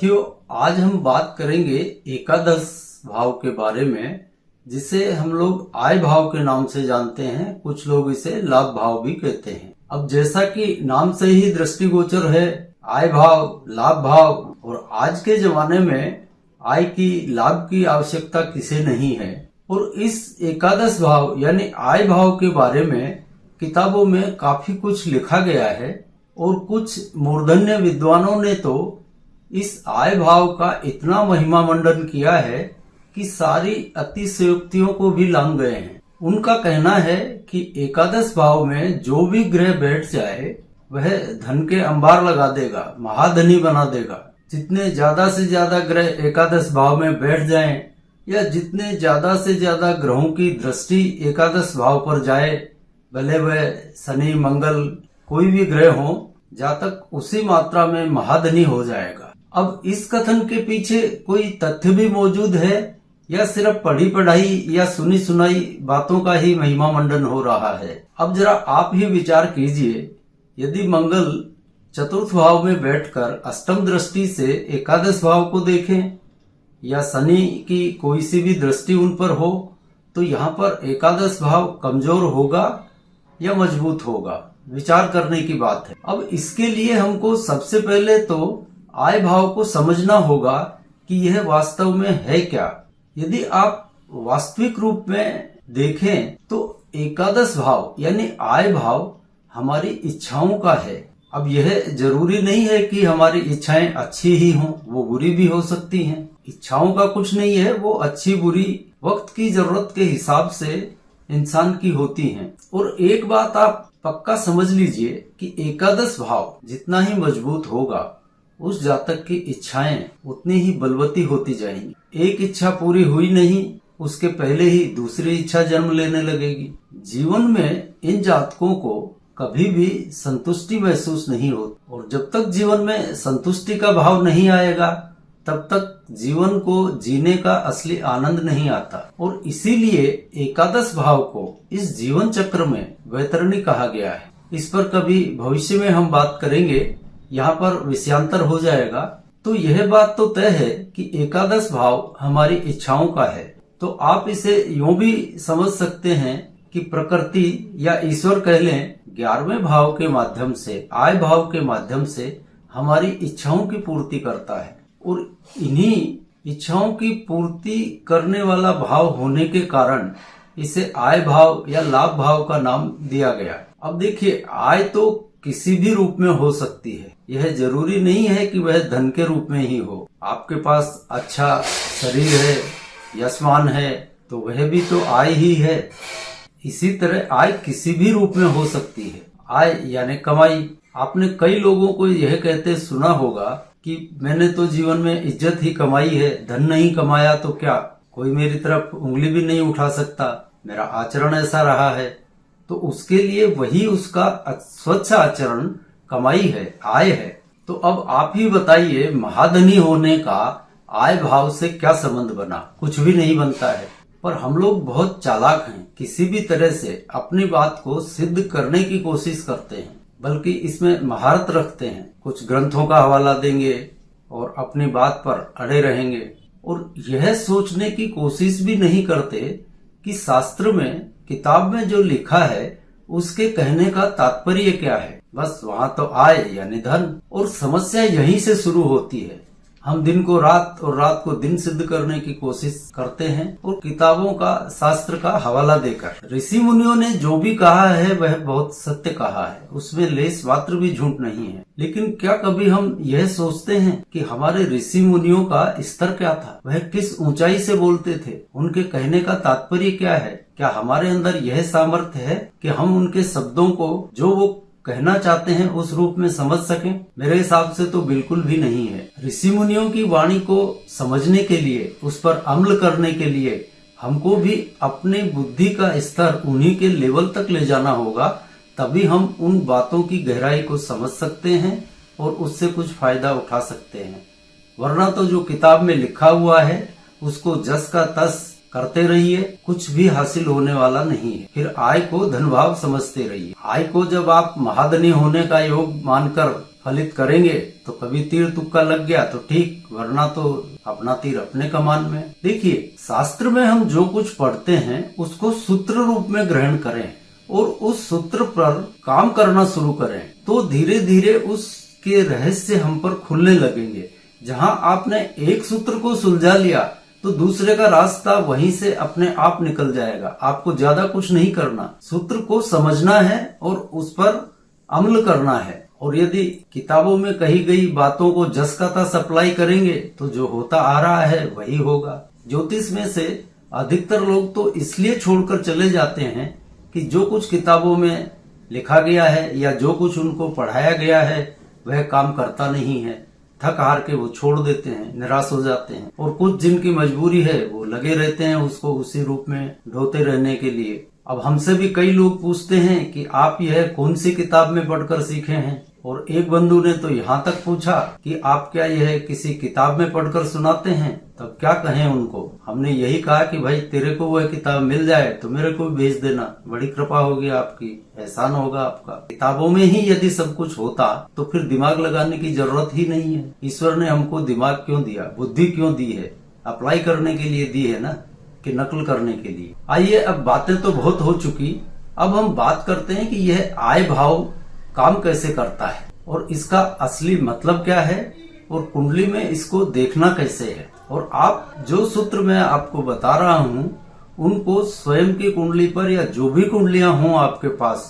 साथियों, आज हम बात करेंगे एकादश भाव के बारे में, जिसे हम लोग आय भाव के नाम से जानते हैं। कुछ लोग इसे लाभ भाव भी कहते हैं। अब जैसा कि नाम से ही दृष्टिगोचर है, आय भाव, लाभ भाव, और आज के जमाने में आय की, लाभ की आवश्यकता किसे नहीं है। और इस एकादश भाव यानी आय भाव के बारे में किताबों में काफी कुछ लिखा गया है, और कुछ मूर्धन्य विद्वानों ने तो इस आय भाव का इतना महिमा मंडन किया है कि सारी अतिशयोक्तियों को भी लांघ गए हैं। उनका कहना है कि एकादश भाव में जो भी ग्रह बैठ जाए वह धन के अंबार लगा देगा, महाधनी बना देगा। जितने ज्यादा से ज्यादा ग्रह एकादश भाव में बैठ जाएं, या जितने ज्यादा से ज्यादा ग्रहों की दृष्टि एकादश भाव पर जाए, भले वह शनि, मंगल, कोई भी ग्रह हो, जातक उसी मात्रा में महाधनी हो जाएगा। अब इस कथन के पीछे कोई तथ्य भी मौजूद है, या सिर्फ पढ़ी पढ़ाई या सुनी सुनाई बातों का ही महिमा मंडन हो रहा है? अब जरा आप ही विचार कीजिए, यदि मंगल चतुर्थ भाव में बैठकर अष्टम दृष्टि से एकादश भाव को देखें, या शनि की कोई सी भी दृष्टि उन पर हो, तो यहाँ पर एकादश भाव कमजोर होगा या मजबूत होगा? विचार करने की बात है। अब इसके लिए हमको सबसे पहले तो आय भाव को समझना होगा कि यह वास्तव में है क्या। यदि आप वास्तविक रूप में देखें तो एकादश भाव यानी आय भाव हमारी इच्छाओं का है। अब यह जरूरी नहीं है कि हमारी इच्छाएं अच्छी ही हों, वो बुरी भी हो सकती हैं। इच्छाओं का कुछ नहीं है, वो अच्छी बुरी वक्त की जरूरत के हिसाब से इंसान की होती हैं। और एक बात आप पक्का समझ लीजिए कि एकादश भाव जितना ही मजबूत होगा, उस जातक की इच्छाएं उतनी ही बलवती होती जाएंगी। एक इच्छा पूरी हुई नहीं, उसके पहले ही दूसरी इच्छा जन्म लेने लगेगी। जीवन में इन जातकों को कभी भी संतुष्टि महसूस नहीं होती, और जब तक जीवन में संतुष्टि का भाव नहीं आएगा, तब तक जीवन को जीने का असली आनंद नहीं आता। और इसीलिए एकादश भाव को इस जीवन चक्र में वैतरणी कहा गया है। इस पर कभी भविष्य में हम बात करेंगे, यहाँ पर विषयांतर हो जाएगा। तो यह बात तो तय है कि एकादश भाव हमारी इच्छाओं का है। तो आप इसे यूं भी समझ सकते हैं कि प्रकृति या ईश्वर कह लें, 11वें भाव के माध्यम से, आय भाव के माध्यम से हमारी इच्छाओं की पूर्ति करता है। और इन्हीं इच्छाओं की पूर्ति करने वाला भाव होने के कारण इसे आय भाव या लाभ भाव का नाम दिया गया। अब देखिए, आय तो किसी भी रूप में हो सकती है। यह जरूरी नहीं है कि वह धन के रूप में ही हो। आपके पास अच्छा शरीर है, यशमान है, तो वह भी तो आय ही है। इसी तरह आय किसी भी रूप में हो सकती है। आय यानी कमाई। आपने कई लोगों को यह कहते सुना होगा कि मैंने तो जीवन में इज्जत ही कमाई है, धन नहीं कमाया तो क्या, कोई मेरी तरफ उंगली भी नहीं उठा सकता, मेरा आचरण ऐसा रहा है। तो उसके लिए वही उसका स्वच्छ आचरण कमाई है, आय है। तो अब आप ही बताइए, महाधनी होने का आय भाव से क्या संबंध बना? कुछ भी नहीं बनता है। पर हम लोग बहुत चालाक हैं, किसी भी तरह से अपनी बात को सिद्ध करने की कोशिश करते हैं, बल्कि इसमें महारत रखते हैं। कुछ ग्रंथों का हवाला देंगे और अपनी बात पर अड़े रहेंगे, और यह सोचने की कोशिश भी नहीं करते कि शास्त्र में, किताब में जो लिखा है उसके कहने का तात्पर्य क्या है। बस वहाँ तो आय यानी धन। और समस्या यहीं से शुरू होती है। हम दिन को रात और रात को दिन सिद्ध करने की कोशिश करते हैं, और किताबों का, शास्त्र का हवाला देकर। ऋषि मुनियों ने जो भी कहा है वह बहुत सत्य कहा है, उसमें लेस मात्र भी झूठ नहीं है। लेकिन क्या कभी हम यह सोचते हैं कि हमारे ऋषि मुनियों का स्तर क्या था? वह किस ऊंचाई से बोलते थे? उनके कहने का तात्पर्य क्या है? क्या हमारे अंदर यह सामर्थ्य है कि हम उनके शब्दों को, जो वो कहना चाहते हैं, उस रूप में समझ सकें? मेरे हिसाब से तो बिल्कुल भी नहीं है। ऋषि मुनियों की वाणी को समझने के लिए, उस पर अमल करने के लिए हमको भी अपने बुद्धि का स्तर उन्हीं के लेवल तक ले जाना होगा, तभी हम उन बातों की गहराई को समझ सकते हैं और उससे कुछ फायदा उठा सकते हैं। वरना तो जो किताब में लिखा हुआ है उसको जस का तस करते रहिए, कुछ भी हासिल होने वाला नहीं है। फिर आय को धन भाव समझते रहिए। आय को जब आप महाधनी होने का योग मानकर फलित करेंगे तो कभी तीर तुक्का लग गया तो ठीक, वरना तो अपना तीर अपने कमान में। देखिए, शास्त्र में हम जो कुछ पढ़ते हैं उसको सूत्र रूप में ग्रहण करें और उस सूत्र पर काम करना शुरू करें तो धीरे धीरे उसके रहस्य हम पर खुलने लगेंगे। जहां आपने एक सूत्र को सुलझा लिया तो दूसरे का रास्ता वहीं से अपने आप निकल जाएगा। आपको ज्यादा कुछ नहीं करना, सूत्र को समझना है और उस पर अमल करना है। और यदि किताबों में कही गई बातों को जस का तस अप्लाई करेंगे तो जो होता आ रहा है वही होगा। ज्योतिष में से अधिकतर लोग तो इसलिए छोड़कर चले जाते हैं कि जो कुछ किताबों में लिखा गया है या जो कुछ उनको पढ़ाया गया है वह काम करता नहीं है। थक हार के वो छोड़ देते हैं, निराश हो जाते हैं। और कुछ जिनकी मजबूरी है वो लगे रहते हैं उसको उसी रूप में ढोते रहने के लिए। अब हमसे भी कई लोग पूछते हैं कि आप यह कौन सी किताब में पढ़कर सीखे हैं। और एक बंधु ने तो यहाँ तक पूछा कि आप क्या यह किसी किताब में पढ़कर सुनाते हैं। तब क्या कहें उनको। हमने यही कहा कि भाई तेरे को वह किताब मिल जाए तो मेरे को भी भेज देना, बड़ी कृपा होगी आपकी, एहसान होगा आपका। किताबों में ही यदि सब कुछ होता तो फिर दिमाग लगाने की जरूरत ही नहीं है। ईश्वर ने हमको दिमाग क्यों दिया, बुद्धि क्यों दी है? अप्लाई करने के लिए दी है ना, कि नकल करने के लिए। आइए, अब बातें तो बहुत हो चुकी, अब हम बात करते हैं कि यह आय भाव काम कैसे करता है और इसका असली मतलब क्या है और कुंडली में इसको देखना कैसे है। और आप जो सूत्र मैं आपको बता रहा हूँ उनको स्वयं की कुंडली पर या जो भी कुंडलियां हों आपके पास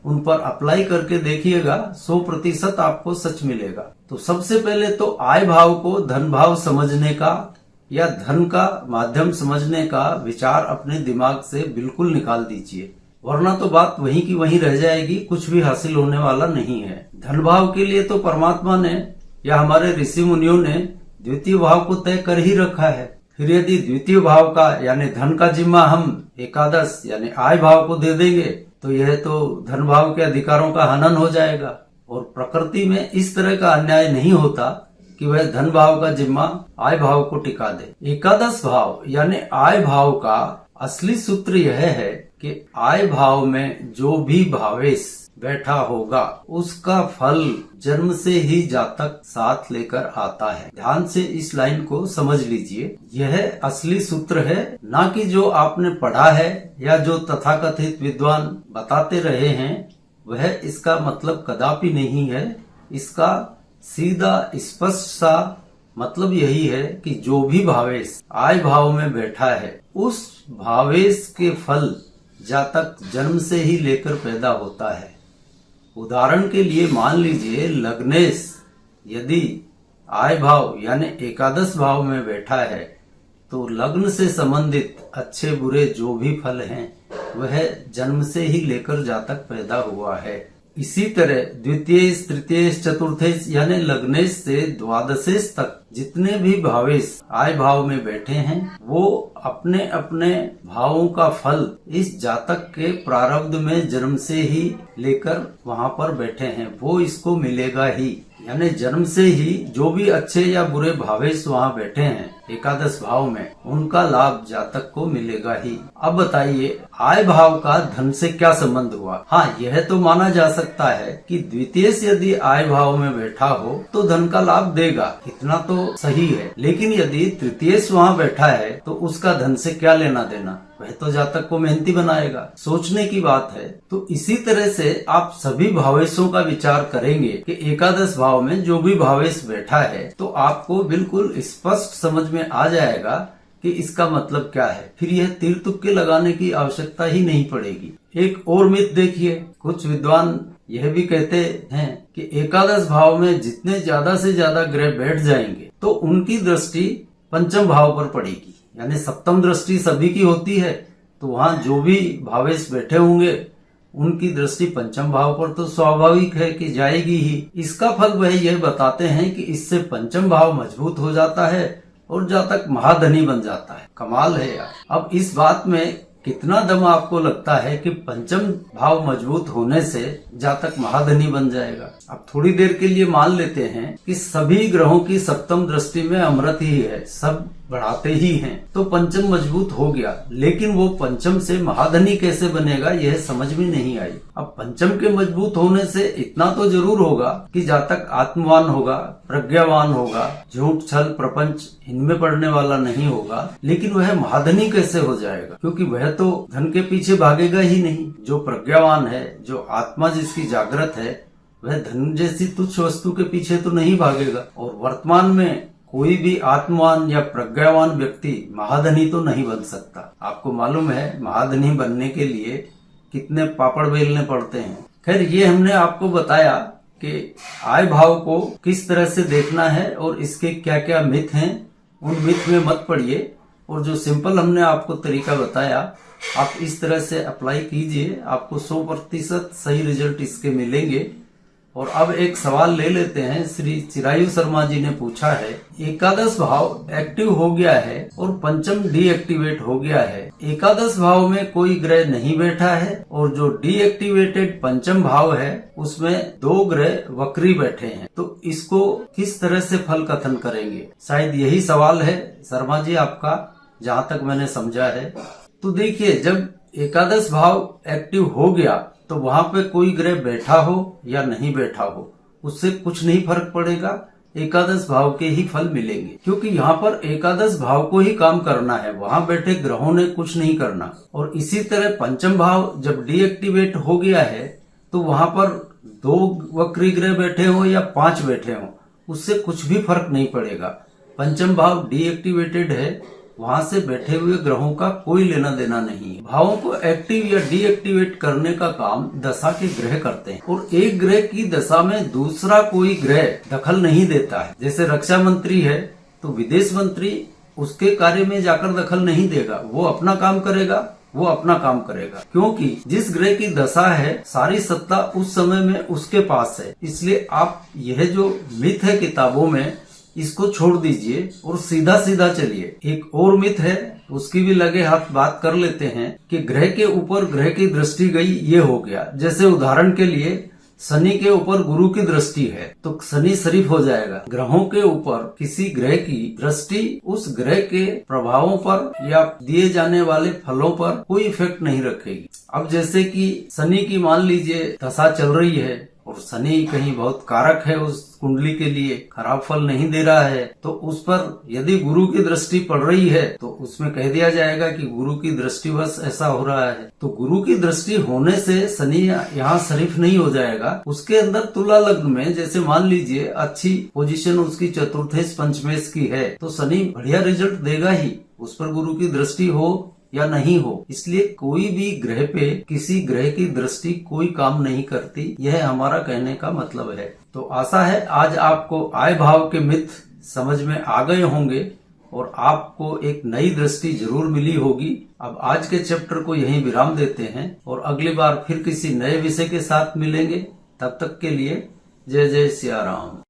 उन पर अप्लाई करके देखिएगा, 100% आपको सच मिलेगा। तो सबसे पहले तो आय भाव को धन भाव समझने का या धन का माध्यम समझने का विचार अपने दिमाग से बिल्कुल निकाल दीजिए, वरना तो बात वहीं की वहीं रह जाएगी, कुछ भी हासिल होने वाला नहीं है। धन भाव के लिए तो परमात्मा ने या हमारे ऋषि मुनियों ने द्वितीय भाव को तय कर ही रखा है। फिर यदि द्वितीय भाव का यानी धन का जिम्मा हम एकादश यानी आय भाव को दे देंगे तो यह तो धन भाव के अधिकारों का हनन हो जाएगा। और प्रकृति में इस तरह का अन्याय नहीं होता कि वह धन भाव का जिम्मा आय भाव को टिका दे। एकादश भाव यानी आय भाव का असली सूत्र यह है कि आय भाव में जो भी भावेश बैठा होगा उसका फल जन्म से ही जातक साथ लेकर आता है। ध्यान से इस लाइन को समझ लीजिए, यह असली सूत्र है, ना कि जो आपने पढ़ा है या जो तथाकथित विद्वान बताते रहे हैं वह इसका मतलब कदापि नहीं है। इसका सीधा स्पष्ट सा मतलब यही है कि जो भी भावेश आय भाव में बैठा है उस भावेश के फल जातक जन्म से ही लेकर पैदा होता है। उदाहरण के लिए मान लीजिए लग्नेश यदि आय भाव यानी एकादश भाव में बैठा है तो लग्न से संबंधित अच्छे बुरे जो भी फल हैं वह जन्म से ही लेकर जातक पैदा हुआ है। इसी तरह द्वितीय, तृतीय, चतुर्थेश यानी लग्नेश से द्वादशेश तक जितने भी भावेश आय भाव में बैठे हैं वो अपने अपने भावों का फल इस जातक के प्रारब्ध में जन्म से ही लेकर वहां पर बैठे हैं, वो इसको मिलेगा ही। यानी जन्म से ही जो भी अच्छे या बुरे भावेश वहां बैठे हैं एकादश भाव में उनका लाभ जातक को मिलेगा ही। अब बताइए आय भाव का धन से क्या संबंध हुआ। हाँ, यह तो माना जा सकता है कि द्वितीय से यदि आय भाव में बैठा हो तो धन का लाभ देगा, इतना तो सही है। लेकिन यदि तृतीय वहां बैठा है तो उसका धन से क्या लेना देना, वह तो जातक को मेहनती बनाएगा। सोचने की बात है। तो इसी तरह से आप सभी भावेशों का विचार करेंगे कि एकादश भाव में जो भी भावेश बैठा है तो आपको बिल्कुल स्पष्ट समझ में आ जाएगा कि इसका मतलब क्या है। फिर यह तीर तुक्के लगाने की आवश्यकता ही नहीं पड़ेगी। एक और मिथ देखिए, कुछ विद्वान यह भी कहते हैं कि एकादश भाव में जितने ज्यादा से ज्यादा ग्रह बैठ जाएंगे तो उनकी दृष्टि पंचम भाव पर पड़ेगी। यानी सप्तम दृष्टि सभी की होती है तो वहां जो भी भावेश बैठे होंगे उनकी दृष्टि पंचम भाव पर तो स्वाभाविक है कि जाएगी ही। इसका फल वह यह बताते हैं कि इससे पंचम भाव मजबूत हो जाता है और जातक महाधनी बन जाता है। कमाल है यार। अब इस बात में कितना दम आपको लगता है कि पंचम भाव मजबूत होने से जातक महाधनी बन जाएगा। अब थोड़ी देर के लिए मान लेते हैं कि सभी ग्रहों की सप्तम दृष्टि में अमृत ही है, सब बढ़ाते ही हैं, तो पंचम मजबूत हो गया। लेकिन वो पंचम से महाधनी कैसे बनेगा यह समझ में नहीं आई। अब पंचम के मजबूत होने से इतना तो जरूर होगा कि जहाँ तक आत्मवान होगा, प्रज्ञावान होगा, झूठ छल प्रपंच इनमें पड़ने वाला नहीं होगा, लेकिन वह महाधनी कैसे हो जाएगा? क्योंकि वह तो धन के पीछे भागेगा ही नहीं। जो प्रज्ञावान है, जो आत्मा जिसकी जागृत है, वह धन जैसी तुच्छ वस्तु के पीछे तो नहीं भागेगा। और वर्तमान में कोई भी आत्मवान या प्रज्ञावान व्यक्ति महाधनी तो नहीं बन सकता। आपको मालूम है महाधनी बनने के लिए कितने पापड़ बेलने पड़ते हैं। खैर, ये हमने आपको बताया कि आय भाव को किस तरह से देखना है और इसके क्या क्या मिथ हैं। उन मिथ में मत पड़िए, और जो सिंपल हमने आपको तरीका बताया आप इस तरह से अप्लाई कीजिए, आपको 100% सही रिजल्ट इसके मिलेंगे। और अब एक सवाल ले लेते हैं। श्री चिरायु शर्मा जी ने पूछा है, एकादश भाव एक्टिव हो गया है और पंचम डीएक्टिवेट हो गया है। एकादश भाव में कोई ग्रह नहीं बैठा है और जो डीएक्टिवेटेड पंचम भाव है उसमें 2 ग्रह वक्री बैठे हैं, तो इसको किस तरह से फल कथन करेंगे? शायद यही सवाल है शर्मा जी आपका, जहाँ तक मैंने समझा है। तो देखिए, जब एकादश भाव एक्टिव हो गया तो वहां पे कोई ग्रह बैठा हो या नहीं बैठा हो उससे कुछ नहीं फर्क पड़ेगा, एकादश भाव के ही फल मिलेंगे। क्योंकि यहाँ पर एकादश भाव को ही काम करना है, वहां बैठे ग्रहों ने कुछ नहीं करना। और इसी तरह पंचम भाव जब डीएक्टिवेट हो गया है तो वहां पर 2 वक्री ग्रह बैठे हो या 5 बैठे हो उससे कुछ भी फर्क नहीं पड़ेगा। पंचम भाव डीएक्टिवेटेड है, वहां से बैठे हुए ग्रहों का कोई लेना देना नहीं है। भावों को एक्टिव या डीएक्टिवेट करने का काम दशा के ग्रह करते हैं, और एक ग्रह की दशा में दूसरा कोई ग्रह दखल नहीं देता है। जैसे रक्षा मंत्री है तो विदेश मंत्री उसके कार्य में जाकर दखल नहीं देगा, वो अपना काम करेगा, वो अपना काम करेगा। क्योंकि जिस ग्रह की दशा है सारी सत्ता उस समय में उसके पास है। इसलिए आप यह जो मिथ है किताबों में इसको छोड़ दीजिए और सीधा सीधा चलिए। एक और मिथ है, उसकी भी लगे हाथ बात कर लेते हैं कि ग्रह के ऊपर ग्रह की दृष्टि गई ये हो गया। जैसे उदाहरण के लिए शनि के ऊपर गुरु की दृष्टि है तो शनि शरीफ हो जाएगा। ग्रहों के ऊपर किसी ग्रह की दृष्टि उस ग्रह के प्रभावों पर या दिए जाने वाले फलों पर कोई इफेक्ट नहीं रखेगी। अब जैसे कि शनि की मान लीजिए दशा चल रही है और शनि कहीं बहुत कारक है उस कुंडली के लिए, खराब फल नहीं दे रहा है, तो उस पर यदि गुरु की दृष्टि पड़ रही है तो उसमें कह दिया जाएगा कि गुरु की दृष्टिवश ऐसा हो रहा है। तो गुरु की दृष्टि होने से शनि यहाँ शरीफ नहीं हो जाएगा। उसके अंदर तुला लग्न में जैसे मान लीजिए अच्छी पोजीशन उसकी चतुर्थेश पंचमेश की है तो शनि बढ़िया रिजल्ट देगा ही, उस पर गुरु की दृष्टि हो या नहीं हो। इसलिए कोई भी ग्रह पे किसी ग्रह की दृष्टि कोई काम नहीं करती, यह हमारा कहने का मतलब है। तो आशा है आज आपको आय भाव के मिथ समझ में आ गए होंगे और आपको एक नई दृष्टि जरूर मिली होगी। अब आज के चैप्टर को यहीं विराम देते हैं और अगली बार फिर किसी नए विषय के साथ मिलेंगे। तब तक के लिए जय जय सिया राम।